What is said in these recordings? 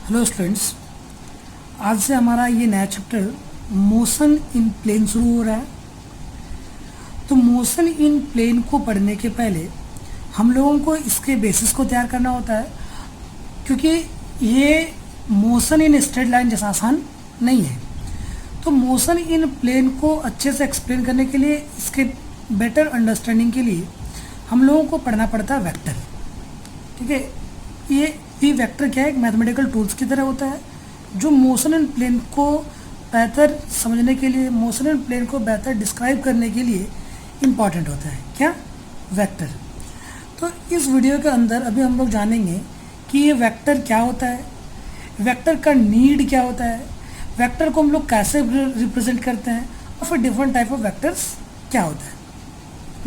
Hello students, आज से हमारा ये नया चैप्टर मोशन इन प्लेन शुरू हो रहा है। तो मोशन इन प्लेन को पढ़ने के पहले हम लोगों को इसके बेसिस को तैयार करना होता है, क्योंकि ये मोशन इन स्ट्रेट लाइन जैसा आसान नहीं है। तो मोशन इन प्लेन को अच्छे से एक्सप्लेन करने के लिए, इसके बेटर अंडरस्टैंडिंग के लिए हम लोगों को पढ़ना पड़ता है वेक्टर। ठीक है, ये वेक्टर क्या है, एक मैथमेटिकल टूल्स की तरह होता है जो मोशन इन प्लेन को बेहतर समझने के लिए, मोशन इन प्लेन को बेहतर डिस्क्राइब करने के लिए इम्पॉर्टेंट होता है। क्या? वेक्टर। तो इस वीडियो के अंदर अभी हम लोग जानेंगे कि ये वेक्टर क्या होता है, वेक्टर का नीड क्या होता है, वेक्टर को हम लोग कैसे रिप्रेजेंट करते हैं, और फिर डिफरेंट टाइप ऑफ वेक्टर्स क्या होता है।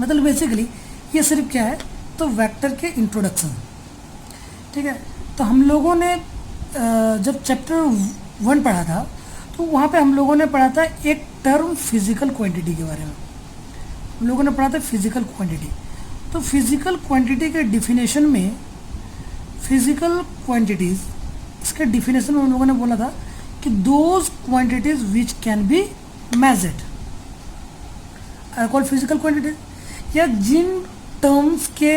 मतलब बेसिकली ये सिर्फ क्या है, तो वेक्टर के इंट्रोडक्शन। ठीक है, तो हम लोगों ने जब चैप्टर 1 पढ़ा था तो वहाँ पे हम लोगों ने पढ़ा था एक टर्म फिजिकल क्वांटिटी के बारे में। हम लोगों ने पढ़ा था फिजिकल क्वांटिटी। तो फिजिकल क्वांटिटी के डिफिनेशन में, फिजिकल क्वांटिटीज, इसके डिफिनेशन में हम लोगों ने बोला था कि those quantities which can be measured are called physical quantities. या जिन टर्म्स के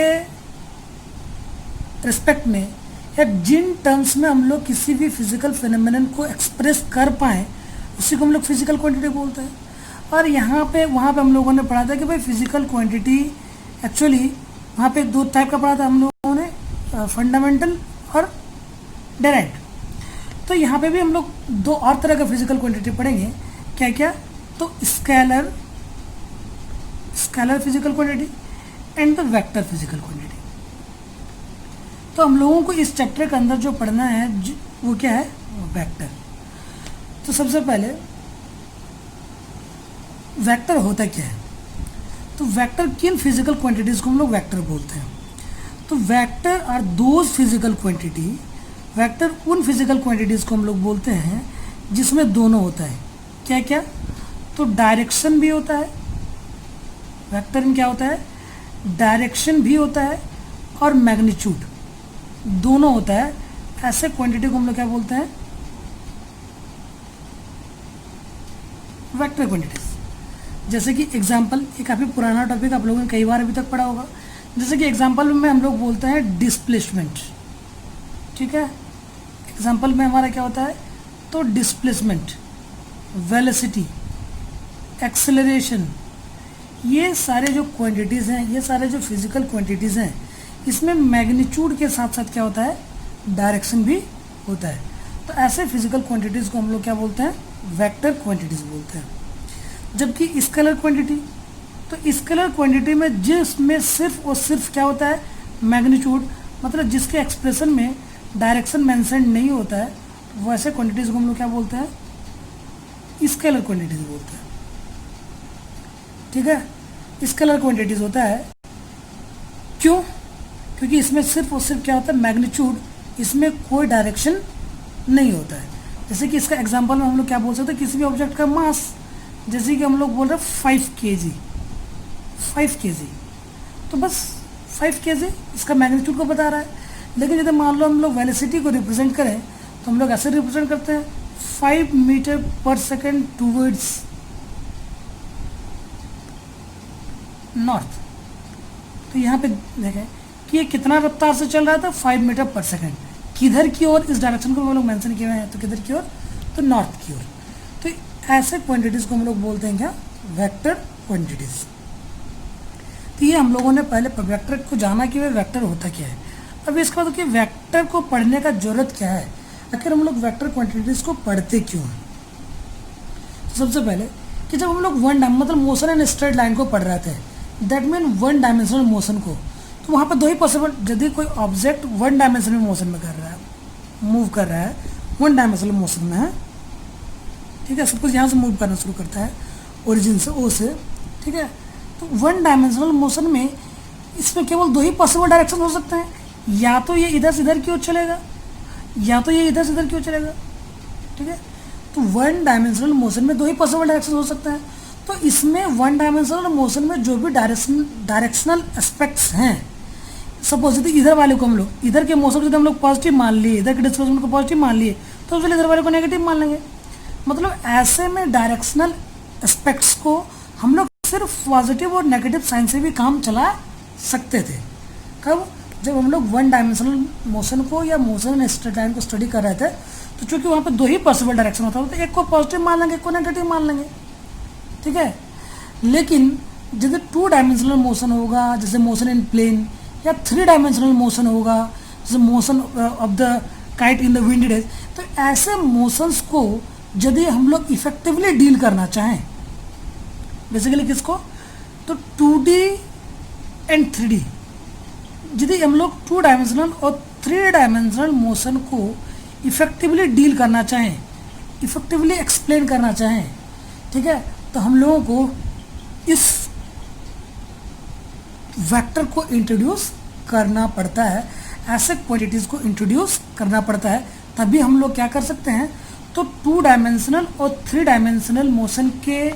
रिस्पेक्ट में या जिन टर्म्स में हम लोग किसी भी फिजिकल फिनोमेनन को एक्सप्रेस कर पाएँ उसी को हम लोग फिजिकल क्वांटिटी बोलते हैं। और वहाँ पे हम लोगों ने पढ़ा था कि भाई फिजिकल क्वांटिटी एक्चुअली वहाँ पे 2 टाइप का पढ़ा था हम लोगों ने, फंडामेंटल और डायरेक्ट। तो यहाँ पे भी हम लोग 2 और तरह का फिजिकल क्वांटिटी पढ़ेंगे। क्या क्या? तो scalar physical quantity and the vector physical quantity. तो हम लोगों को इस चैप्टर के अंदर जो पढ़ना है वो क्या है, वेक्टर। तो सबसे पहले वेक्टर होता क्या है, तो वेक्टर किन फिजिकल क्वांटिटीज को हम लोग वेक्टर बोलते हैं। तो vector are those physical quantity, vector उन फिजिकल क्वांटिटीज को हम लोग बोलते हैं जिसमें दोनों होता है। क्या क्या? तो डायरेक्शन भी होता है, वेक्टर में क्या होता है, डायरेक्शन भी होता है और मैग्नीट्यूड दोनों होता है। ऐसे क्वांटिटी को हम लोग क्या बोलते हैं, वेक्टर क्वांटिटीज। जैसे कि एग्जांपल, ये काफ़ी पुराना टॉपिक आप लोगों ने कई बार अभी तक पढ़ा होगा। जैसे कि एग्जांपल में हम लोग बोलते हैं डिस्प्लेसमेंट। ठीक है, एग्जांपल में हमारा क्या होता है, तो डिस्प्लेसमेंट, वेलोसिटी, एक्सेलरेशन, ये सारे जो क्वांटिटीज़ हैं, ये सारे जो फिजिकल क्वांटिटीज़ हैं, इसमें मैग्नीट्यूड के साथ साथ क्या होता है, डायरेक्शन भी होता है। तो ऐसे फिजिकल क्वांटिटीज़ को हम लोग क्या बोलते हैं, वेक्टर क्वांटिटीज़ बोलते हैं। जबकि स्केलर क्वांटिटी, तो स्केलर क्वांटिटी में जिसमें सिर्फ और सिर्फ क्या होता है, मैग्नीट्यूड, मतलब जिसके एक्सप्रेशन में डायरेक्शन मेंशन नहीं होता है, वैसे क्वांटिटीज़ को हम लोग क्या बोलते हैं, स्केलर क्वांटिटीज़ बोलते हैं। ठीक है, स्केलर क्वांटिटीज़ होता है। क्यों? क्योंकि इसमें सिर्फ और सिर्फ क्या होता है, मैग्नीट्यूड, इसमें कोई डायरेक्शन नहीं होता है। जैसे कि इसका एग्जांपल में हम लोग क्या बोल सकते हैं, किसी भी ऑब्जेक्ट का मास, जैसे कि हम लोग बोल रहे हैं 5 kg, तो बस 5 kg इसका मैग्नीट्यूड को बता रहा है। लेकिन यदि मान लो हम लोग वेलोसिटी को रिप्रेजेंट करें तो हम लोग ऐसे रिप्रेजेंट करते हैं, 5 मीटर पर सेकेंड टूवर्ड्स नॉर्थ। तो यहाँ पे देखें कि ये कितना रफ्तार से चल रहा था, 5 मीटर पर सेकेंड। किधर की ओर, इस डायरेक्शन को हम लोग मेंशन किए हुए हैं, तो किधर की ओर, तो नॉर्थ की ओर। तो ऐसे क्वांटिटीज़ को हम लोग बोलते हैं क्या, वेक्टर क्वांटिटीज़। तो ये हम लोगों ने पहले वेक्टर को जाना कि वेक्टर होता क्या है। अब इसके बाद कि वेक्टर को पढ़ने का जरूरत क्या है, आखिर हम लोग वेक्टर क्वांटिटीज़ को पढ़ते क्यों हैं। तो सबसे पहले कि जब हम लोग मतलब मोशन एंड स्ट्रेट लाइन को पढ़ रहे थे, दैट मीन 1 डायमेंशनल मोशन को, तो वहाँ पर 2 ही पॉसिबल, यदि कोई ऑब्जेक्ट 1 डायमेंशनल मोशन में कर रहा है, मूव कर रहा है, 1 डायमेंशनल मोशन में है। ठीक है, सब कुछ यहाँ से मूव करना शुरू करता है, ओरिजिन से, ओ से। ठीक है, तो 1 डायमेंशनल मोशन में इसमें केवल 2 ही पॉसिबल डायरेक्शन हो सकते हैं, या तो ये इधर से इधर की ओर चलेगा, या तो ये इधर से इधर की ओर चलेगा। ठीक है, तो 1 डायमेंशनल मोशन में 2 ही पॉसिबल डायरेक्शन हो सकते हैं। तो इसमें 1 डायमेंशनल मोशन में जो भी डायरेक्शनल एस्पेक्ट्स हैं, सपोज यदि इधर वाले को हम लोग, इधर के मोशन को यदि हम लोग पॉजिटिव मान लिए, इधर के डिस्प्लेसमेंट को पॉजिटिव मान लिए, तो उसके इधर वाले को नेगेटिव मान लेंगे। मतलब ऐसे में डायरेक्शनल एस्पेक्ट्स को हम लोग सिर्फ पॉजिटिव और नेगेटिव साइन से भी काम चला सकते थे। कब? जब हम लोग वन डायमेंशनल मोशन को या मोशन इन स्ट्रेट लाइन को स्टडी कर रहे थे, तो चूंकि वहाँ पे दो ही पॉसिबल डायरेक्शन होता है, तो एक को पॉजिटिव मान लेंगे, एक को नेगेटिव मान लेंगे, ठीक है। लेकिन जैसे टू डायमेंशनल मोशन होगा, जैसे मोशन इन प्लेन, या थ्री डायमेंशनल मोशन होगा, जैसे motion of the kite in the windy days, तो ऐसे मोशंस को यदि हम लोग इफेक्टिवली डील करना चाहें, बेसिकली किसको, तो 2D एंड 3D, यदि हम लोग टू डायमेंशनल और थ्री डायमेंशनल मोशन को इफेक्टिवली डील करना चाहें, इफेक्टिवली एक्सप्लेन करना चाहें, ठीक है, तो हम लोगों को इस वेक्टर को इंट्रोड्यूस करना पड़ता है, ऐसे क्वांटिटीज़ को इंट्रोड्यूस करना पड़ता है, तभी हम लोग क्या कर सकते हैं, तो टू डायमेंशनल और थ्री डायमेंशनल मोशन के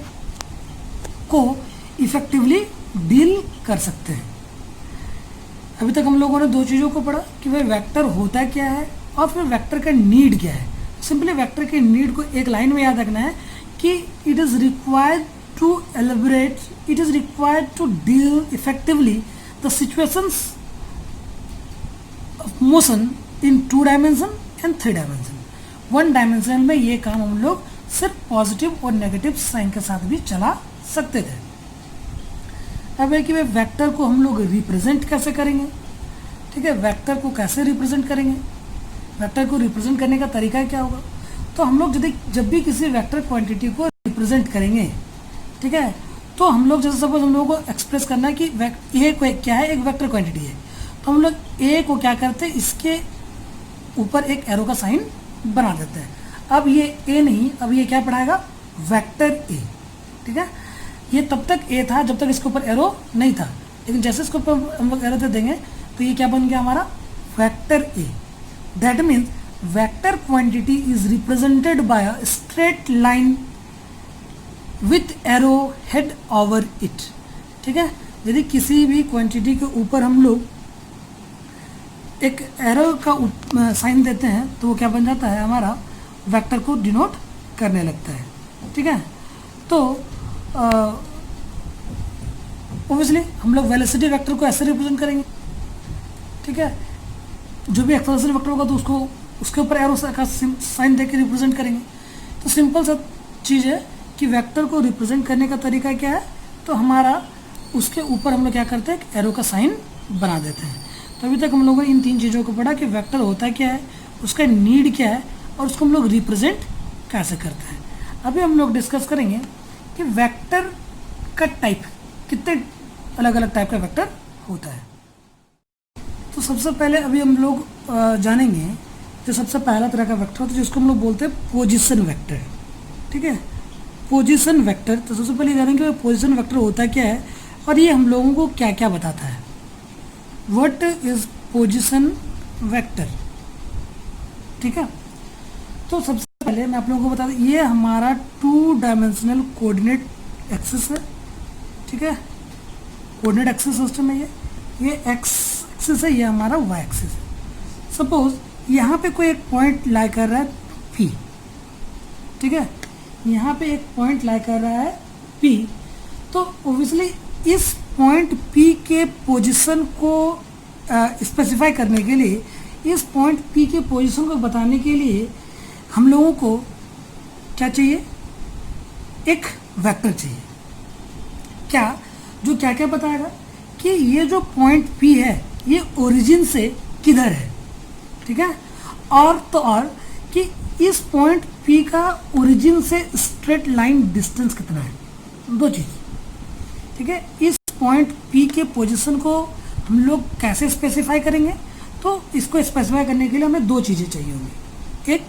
को इफेक्टिवली डील कर सकते हैं। अभी तक हम लोगों ने दो चीज़ों को पढ़ा कि भाई वेक्टर होता क्या है और फिर वेक्टर का नीड क्या है। सिंपली वेक्टर के नीड को एक लाइन में याद रखना है कि it is required to elaborate, it is required to deal effectively the situations of motion in two dimension and three dimension. One dimension में ये काम हम लोग सिर्फ पॉजिटिव और नेगेटिव साइन के साथ भी चला सकते थे। अब है कि वे वेक्टर को हम लोग रिप्रेजेंट कैसे करेंगे, ठीक है, वेक्टर को कैसे रिप्रेजेंट करेंगे, वेक्टर को रिप्रेजेंट करने का तरीका क्या होगा। तो हम लोग जब भी किसी वेक्टर क्वांटिटी को रिप्रेजेंट करेंगे, ठीक है, तो हम लोग जैसे सपोज हम लोगों को एक्सप्रेस करना है कि ए क्या है, एक वेक्टर क्वांटिटी है, तो हम लोग ए को क्या करते हैं, इसके ऊपर एक एरो का साइन बना देते हैं। अब ये ए नहीं, अब ये क्या पढ़ाएगा, वेक्टर ए, ठीक है। ये तब तक ए था जब तक इसके ऊपर एरो नहीं था, लेकिन जैसे इसके ऊपर हम लोग एरो दे देंगे तो ये क्या बन गया हमारा, vector A. That means vector quantity is represented by a straight line with arrow head over it, ठीक है। यदि किसी भी क्वांटिटी के ऊपर हम लोग एक एरो का साइन देते हैं तो वो क्या बन जाता है, हमारा वेक्टर को डिनोट करने लगता है, ठीक है। तो ओबियसली हम लोग वेलोसिटी वेक्टर को ऐसे रिप्रेजेंट करेंगे, ठीक है। जो भी एक्सेलरेशन वेक्टर होगा तो उसको उसके ऊपर एरो का साइन देके रिप्रेजेंट करेंगे। तो सिंपल सा चीज़ है कि वेक्टर को रिप्रेजेंट करने का तरीका क्या है, तो हमारा उसके ऊपर हम लोग क्या करते हैं, एक एरो का साइन बना देते हैं। तो अभी तक हम लोगों ने इन तीन चीज़ों को पढ़ा कि वेक्टर होता क्या है, उसका नीड क्या है और उसको हम लोग रिप्रेजेंट कैसे करते हैं। अभी हम लोग डिस्कस करेंगे कि वेक्टर का टाइप, कितने अलग अलग टाइप का वेक्टर होता है। तो सबसे पहले अभी हम लोग जानेंगे जो सबसे पहला तरह का वेक्टर होता है जिसको हम लोग बोलते हैं पोजीशन वेक्टर, ठीक है। पोजीशन वेक्टर, तो सबसे पहले जानेंगे पोजीशन वेक्टर होता क्या है और ये हम लोगों को क्या क्या बताता है। व्हाट इज पोजीशन वेक्टर, ठीक है। तो सबसे पहले मैं आप लोगों को बता दूं, ये हमारा टू डायमेंशनल कोऑर्डिनेट एक्सिस है, ठीक है। कोऑर्डिनेट एक्सिस सिस्टम है ये एक्स एक्सिस है, ये हमारा वाई एक्सिस है। सपोज यहाँ पे कोई एक पॉइंट लाई कर रहा है P, ठीक है, यहाँ पे एक पॉइंट लाई कर रहा है P, तो ओब्वियसली इस पॉइंट P के पोजीशन को स्पेसिफाई करने के लिए, इस पॉइंट P के पोजीशन को बताने के लिए हम लोगों को क्या चाहिए, एक वेक्टर चाहिए। क्या, जो क्या क्या बताएगा कि ये जो पॉइंट P है ये ओरिजिन से किधर है, ठीक है, और तो और कि इस पॉइंट P का ओरिजिन से स्ट्रेट लाइन डिस्टेंस कितना है, दो चीज़, ठीक है। इस पॉइंट P के पोजीशन को हम लोग कैसे स्पेसिफाई करेंगे, तो इसको स्पेसिफाई करने के लिए हमें दो चीज़ें चाहिए होंगी। एक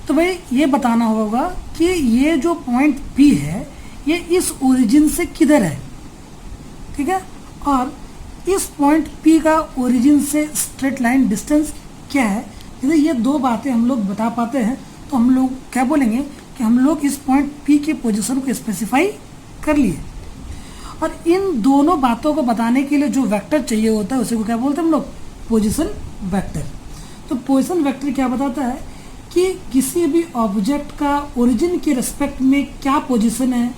तो भाई ये बताना होगा कि ये जो पॉइंट P है ये इस ओरिजिन से किधर है, ठीक है, और इस पॉइंट P का ओरिजिन से स्ट्रेट लाइन डिस्टेंस क्या है। यदि ये दो बातें हम लोग बता पाते हैं तो हम लोग क्या बोलेंगे कि हम लोग इस पॉइंट P के पोजीशन को स्पेसिफाई कर लिए। और इन दोनों बातों को बताने के लिए जो वेक्टर चाहिए होता है उसी को क्या बोलते हैं हम लोग, पोजीशन वेक्टर। तो पोजीशन वेक्टर क्या बताता है कि किसी भी ऑब्जेक्ट का ओरिजिन के रिस्पेक्ट में क्या पोजीशन है,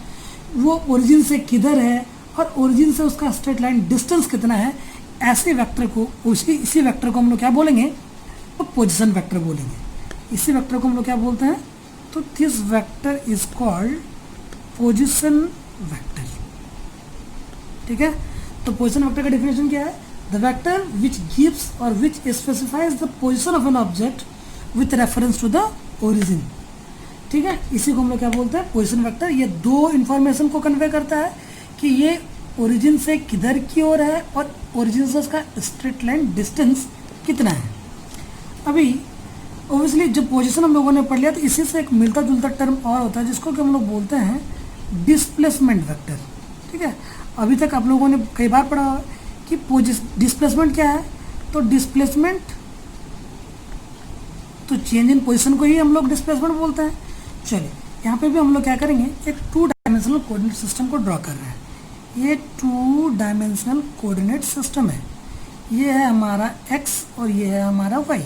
वो ओरिजिन से किधर है और ओरिजिन से उसका स्ट्रेट लाइन डिस्टेंस कितना है, ऐसे वेक्टर को इसी वेक्टर को हम लोग क्या बोलेंगे, वो पोजीशन वेक्टर बोलेंगे। इसी वेक्टर को हम लोग क्या बोलते हैं, तो this vector is called position vector. ठीक है, तो पोजीशन वेक्टर का डेफिनेशन क्या है, द वेक्टर विच गिव्स और which specifies the position of an object with reference to the origin. ठीक है, इसी को हम लोग क्या बोलते हैं, पोजीशन वेक्टर। ये दो इंफॉर्मेशन को कन्वे करता है कि ये ओरिजिन से किधर की ओर है और ओरिजिन से उसका स्ट्रेट लाइन डिस्टेंस कितना है। अभी ओब्वियसली जब पोजीशन हम लोगों ने पढ़ लिया तो इसी से एक मिलता जुलता टर्म और होता है जिसको कि हम लोग बोलते हैं डिस्प्लेसमेंट वेक्टर। ठीक है, अभी तक आप लोगों ने कई बार पढ़ा कि डिस्प्लेसमेंट क्या है, तो डिस्प्लेसमेंट तो चेंज इन पोजीशन को ही हम लोग डिस्प्लेसमेंट बोलते हैं। चलिए यहाँ पे भी हम लोग क्या करेंगे, एक 2 डायमेंशनल कोऑर्डिनेट सिस्टम को ड्रॉ कर रहे हैं। ये 2 डायमेंशनल कोऑर्डिनेट सिस्टम है, ये है हमारा x और ये है हमारा y।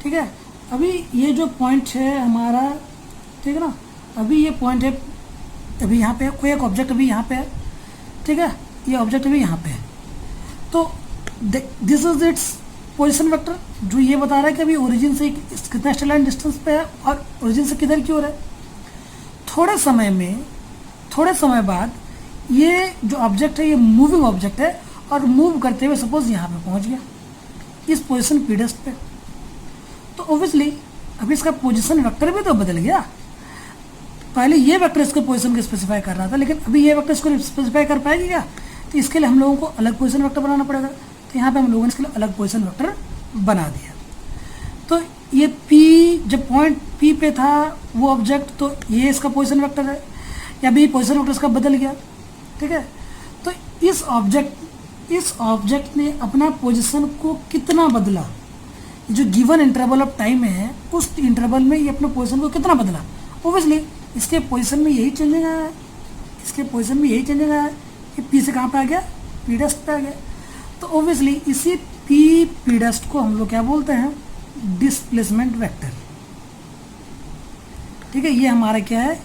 ठीक है, अभी ये जो पॉइंट है हमारा, ठीक है ना, अभी ये पॉइंट है, अभी यहाँ पे है, कोई एक ऑब्जेक्ट अभी यहाँ पे है। ठीक है, ये ऑब्जेक्ट अभी यहाँ पे है, तो this is its position vector, जो ये बता रहा है कि अभी ओरिजिन से कितना स्ट्रेट लाइन डिस्टेंस पे है और ओरिजिन से किधर की ओर है। थोड़े समय बाद ये जो ऑब्जेक्ट है ये मूविंग ऑब्जेक्ट है और मूव करते हुए सपोज यहाँ पे पहुँच गया इस पोजीशन पीडेस्ट पे, तो ऑब्वियसली अभी इसका पोजीशन वेक्टर भी तो बदल गया। पहले ये वेक्टर इसके पोजीशन को स्पेसिफाई कर रहा था, लेकिन अभी ये वेक्टर इसको स्पेसिफाई कर पाएगी क्या, तो इसके लिए हम लोगों को अलग पोजीशन वेक्टर बनाना पड़ेगा। तो यहाँ पे हम लोगों ने इसके लिए अलग पोजीशन वेक्टर बना दिया। तो ये P जब पॉइंट P पे था वो ऑब्जेक्ट, तो ये इसका पोजीशन वेक्टर है, या भी पोजीशन वेक्टर इसका बदल गया। ठीक है, तो इस ऑब्जेक्ट ने अपना पोजीशन को कितना बदला, जो गिवन इंटरवल ऑफ टाइम है उस इंटरवल में ये अपने पोजीशन को कितना बदला। ओब्वियसली इसके पोजीशन में यही चेंजिंग आया है, कि P से कहाँ पे आ गया, P डस्ट पे आ गया। तो ओब्वियसली इसी P डस्ट को हम लोग क्या बोलते हैं, डिस्प्लेसमेंट वेक्टर। ठीक है, ये हमारा क्या है,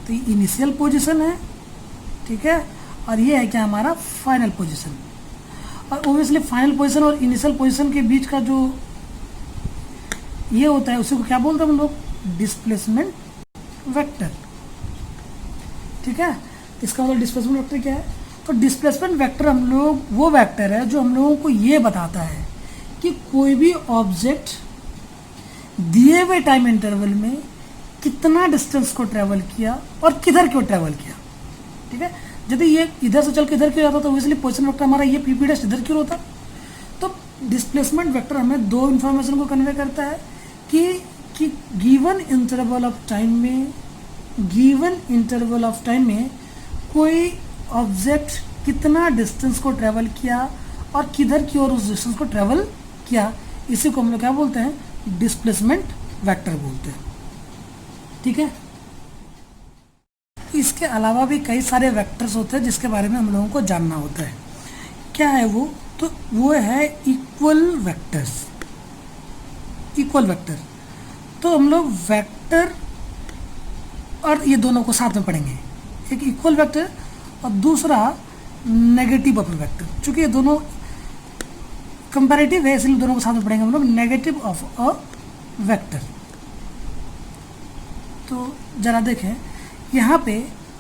तो ये इनिशियल पोजीशन है। ठीक है, और ये है क्या, हमारा फाइनल पोजीशन। और ओब्वियसली फाइनल पोजीशन और इनिशियल पोजीशन के बीच का जो ये होता है उसी को क्या बोलते हैं हम लोग, डिस्प्लेसमेंट वेक्टर। ठीक है, इसका मतलब डिस्प्लेसमेंट वेक्टर क्या है, तो डिस्प्लेसमेंट वेक्टर हम लोग वो वेक्टर है जो हम लोगों को ये बताता है कि कोई भी ऑब्जेक्ट दिए हुए टाइम इंटरवल में कितना डिस्टेंस को ट्रेवल किया और किधर क्यों ट्रेवल किया। ठीक है, यदि ये इधर से चल के इधर क्यों जाता तो इसलिए पोजीशन वेक्टर हमारा ये P डैश इधर क्यों होता। तो डिस्प्लेसमेंट वेक्टर हमें दो इन्फॉर्मेशन को कन्वे करता है कि गिवन इंटरवल ऑफ टाइम में कोई ऑब्जेक्ट कितना डिस्टेंस को ट्रेवल किया और किधर की ओर उस डिस्टेंस को ट्रेवल किया, इसी को हम लोग क्या बोलते हैं, डिस्प्लेसमेंट वेक्टर बोलते हैं। ठीक है, इसके अलावा भी कई सारे वेक्टर्स होते हैं जिसके बारे में हम लोगों को जानना होता है। क्या है वो, तो वो है इक्वल वेक्टर। तो हम लोग वेक्टर और ये दोनों को साथ में पढ़ेंगे, एक इक्वल वेक्टर और दूसरा नेगेटिव ऑफ वेक्टर। चूंकि ये दोनों कंपैरेटिव है इसलिए दोनों को साथ में पढ़ेंगे हम लोग, नेगेटिव ऑफ अ वेक्टर। तो जरा देखें, यहाँ पे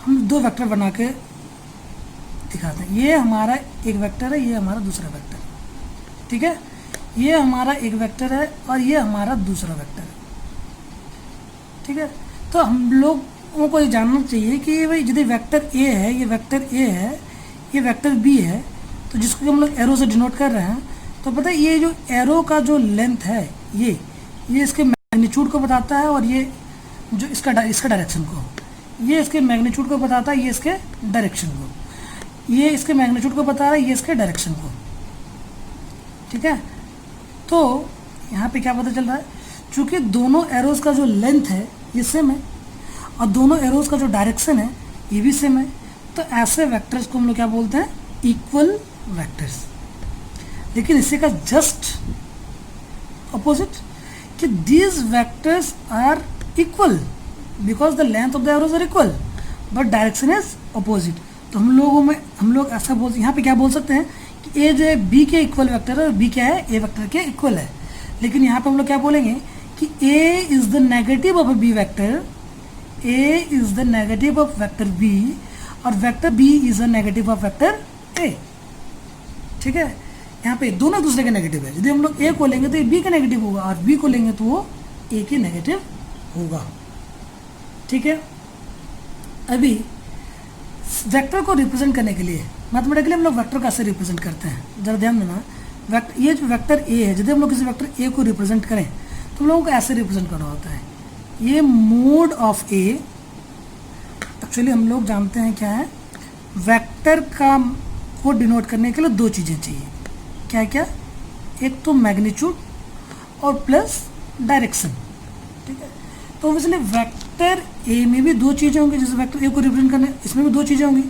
हम दो वेक्टर बना के दिखाते हैं। ये हमारा एक वेक्टर है, ये हमारा दूसरा वेक्टर है। ठीक है, ये हमारा एक वेक्टर है और ये हमारा दूसरा वेक्टर है। ठीक है, तो हम लोगों को ये जानना चाहिए कि भाई यदि वेक्टर ए है, ये वेक्टर ए है, ये वेक्टर बी है, तो जिसको हम लोग एरो से डिनोट कर रहे हैं, तो पता है ये जो एरो का जो लेंथ है ये इसके मैग्नीट्यूड को बताता है और ये जो इसका डायरेक्शन को, ये इसके मैग्नीट्यूड को बताता है, ये इसके डायरेक्शन को, ये इसके मैग्नीट्यूड को बता रहा है, ये इसके डायरेक्शन को। ठीक है, तो यहाँ पे क्या पता चल रहा है, चूंकि दोनों एरोज का जो लेंथ है ये सेम है और दोनों एरोज का जो डायरेक्शन है ये भी सेम है, तो ऐसे वेक्टर्स को हम लोग क्या बोलते हैं, इक्वल वेक्टर्स। लेकिन इसी का जस्ट अपोजिट कि these vectors are equal because the length of the arrows are equal but direction is opposite. तो हम लोग ऐसा यहाँ पे क्या बोल सकते हैं कि ए जो है बी के इक्वल वेक्टर है और बी क्या है, ए वेक्टर के इक्वल है। लेकिन यहाँ पे हम लोग क्या बोलेंगे कि A is the negative of B vector, A is the negative of vector B और vector B is a negative of vector A. ठीक है, यहाँ पे दोनों दूसरे के नेगेटिव है। यदि हम लोग ए को लेंगे तो ये बी का नेगेटिव होगा और बी को लेंगे तो वो ए के नेगेटिव होगा। ठीक है, अभी वेक्टर को रिप्रेजेंट करने के लिए मैथमेटिकली हम लोग वेक्टर कैसे रिप्रेजेंट करते हैं, जरा ध्यान देना। ये जो वेक्टर ए है, यदि हम लोग किसी वेक्टर ए को रिप्रेजेंट करें तो हम लोगों को ऐसे रिप्रेजेंट करना होता है। ये मोड ऑफ ए, एक्चुअली हम लोग जानते हैं क्या है, वेक्टर का को डिनोट करने के लिए दो चीज़ें चाहिए। क्या क्या, एक तो मैग्नीट्यूड और प्लस डायरेक्शन। ठीक है, तो इसलिए वेक्टर ए में भी दो चीज़ें होंगी, जैसे वेक्टर ए को रिप्रेजेंट करने इसमें भी दो चीज़ें होंगी।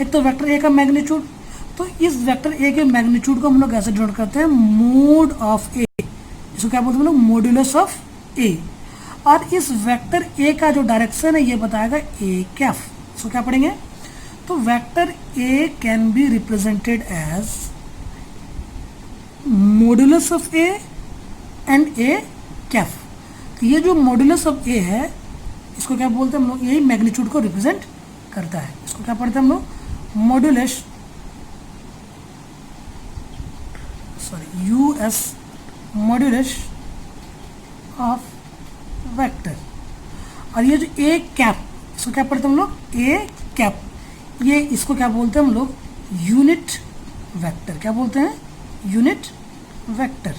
एक तो वेक्टर ए का मैग्नीट्यूड, तो इस वेक्टर ए के मैग्नीट्यूड को हम लोग ऐसे डिनोट करते हैं मोड ऑफ ए, इसको क्या बोलते हैं हम लोग, मॉड्यूलस ऑफ ए। और इस वेक्टर ए का जो डायरेक्शन है ये बताएगा ए कैफ। इसको क्या पढ़ेंगे, तो vector A can be represented as modulus of A and A cap. तो ये जो मॉड्यूलस ऑफ ए है इसको क्या बोलते हैं हम लोग, यही मैग्नीट्यूड को रिप्रेजेंट करता है। इसको क्या पढ़ते हैं हम लोग, modulus, sorry US, modulus of vector. और ये जो ए कैप, इसको क्या पढ़ते हैं हम लोग, ए कैप। ये इसको क्या बोलते हैं हम लोग, यूनिट वेक्टर। क्या बोलते हैं, यूनिट वेक्टर।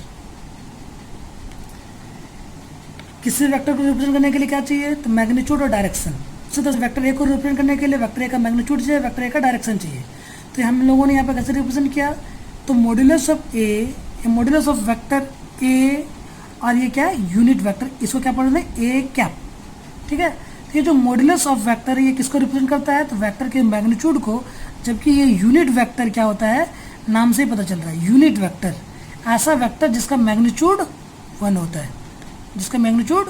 किसी वेक्टर को रिप्रेजेंट करने के लिए क्या चाहिए, तो मैग्नीट्यूड और डायरेक्शन। इसी तरह वेक्टर ए को रिप्रेजेंट करने के लिए वेक्टर ए का मैग्नीट्यूड चाहिए, वेक्टर ए का डायरेक्शन चाहिए। तो हम लोगों ने यहाँ पे कैसे रिप्रेजेंट किया, तो modulus of A, modulus of vector ए, और ये क्या है, यूनिट वेक्टर। इसको क्या पढ़ते हैं, ए कैप। ठीक है, तो ये जो मॉड्यूलस ऑफ वेक्टर है ये किसको रिप्रेजेंट करता है, तो वेक्टर के मैग्नीट्यूड को। जबकि ये यूनिट वेक्टर क्या होता है, नाम से ही पता चल रहा है, यूनिट वेक्टर ऐसा वेक्टर जिसका मैग्नीट्यूड 1 होता है, जिसका मैग्नीट्यूड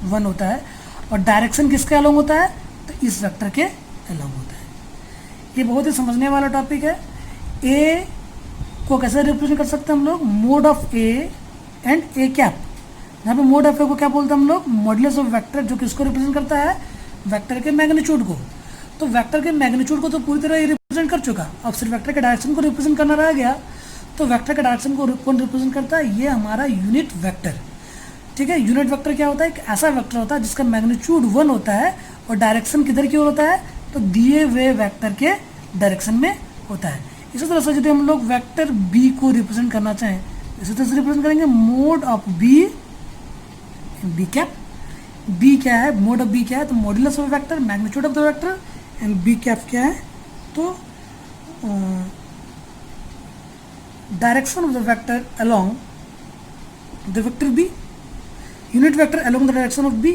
1 होता है। और डायरेक्शन किसके अलोंग होता है, तो इस वेक्टर के अलोंग होता है। ये बहुत ही समझने वाला टॉपिक है। ए को कैसे रिप्रेजेंट कर सकते हैं हम लोग, mode of A and A cap. यहाँ पे मोड ऑफ ए को क्या बोलते हैं हम लोग, मॉड्यूलस ऑफ वेक्टर, जो किसको रिप्रेजेंट करता है, वेक्टर के मैग्नीट्यूड को। तो वेक्टर के मैग्नीट्यूड को तो पूरी तरह ये रिप्रेजेंट कर चुका, अब सिर्फ वेक्टर के डायरेक्शन को रिप्रेजेंट करना रह गया। तो वेक्टर के डायरेक्शन को कौन रिप्रेजेंट करता है, ये हमारा यूनिट वेक्टर। ठीक है, यूनिट वेक्टर क्या होता है, एक ऐसा वेक्टर होता है जिसका मैग्नीट्यूड 1 होता है और डायरेक्शन किधर की ओर होता है, तो दिए हुए वेक्टर के डायरेक्शन में होता है। इसी तरह से यदि हम लोग वेक्टर बी को रिप्रेजेंट करना चाहें, इसी तरह से रिप्रेजेंट करेंगे, mod of B, B cap. B क्या है, मोड ऑफ बी क्या है, तो modulus of vector, magnitude of the vector, and B cap क्या है, तो direction of the vector along the vector B, unit vector along the direction of B.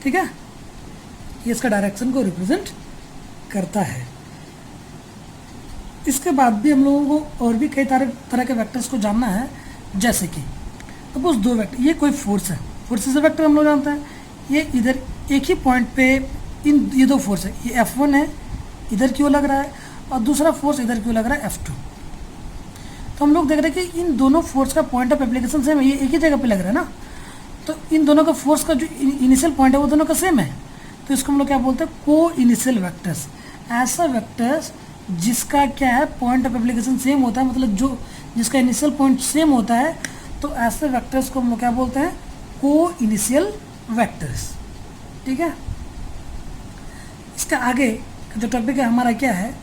ठीक है, ये इसका डायरेक्शन को रिप्रेजेंट करता है। इसके बाद भी हम लोगों को और भी कई तरह के वेक्टर्स को जानना है, जैसे कि सपोज दो वेक्टर, ये कोई फोर्स है, फोर्स इज अ वेक्टर हम लोग जानते हैं। ये इधर एक ही पॉइंट पे ये दो फोर्स है, ये F1 है, इधर क्यों लग रहा है, और दूसरा फोर्स इधर क्यों लग रहा है, F2। तो हम लोग देख रहे हैं कि इन दोनों फोर्स का पॉइंट ऑफ एप्लीकेशन सेम है, ये एक ही जगह पे लग रहा है ना। तो इन दोनों का फोर्स का जो इनिशियल पॉइंट है वो दोनों का सेम है। तो इसको हम लोग क्या बोलते हैं, को इनिशियल वेक्टर्स। ऐसा वेक्टर्स जिसका क्या है, पॉइंट ऑफ एप्लीकेशन सेम होता है, मतलब जो जिसका इनिशियल पॉइंट सेम होता है, तो ऐसे वेक्टर्स को हम लोग क्या बोलते हैं, को इनिशियल वेक्टर्स। ठीक है, इसका आगे का जो टॉपिक है हमारा क्या है,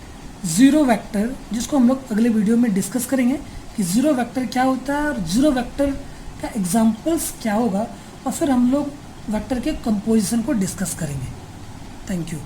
जीरो वेक्टर, जिसको हम लोग अगले वीडियो में डिस्कस करेंगे कि जीरो वेक्टर क्या होता है और जीरो वेक्टर का एग्जाम्पल्स क्या होगा, और फिर हम लोग वेक्टर के कंपोजिशन को डिस्कस करेंगे। Thank you.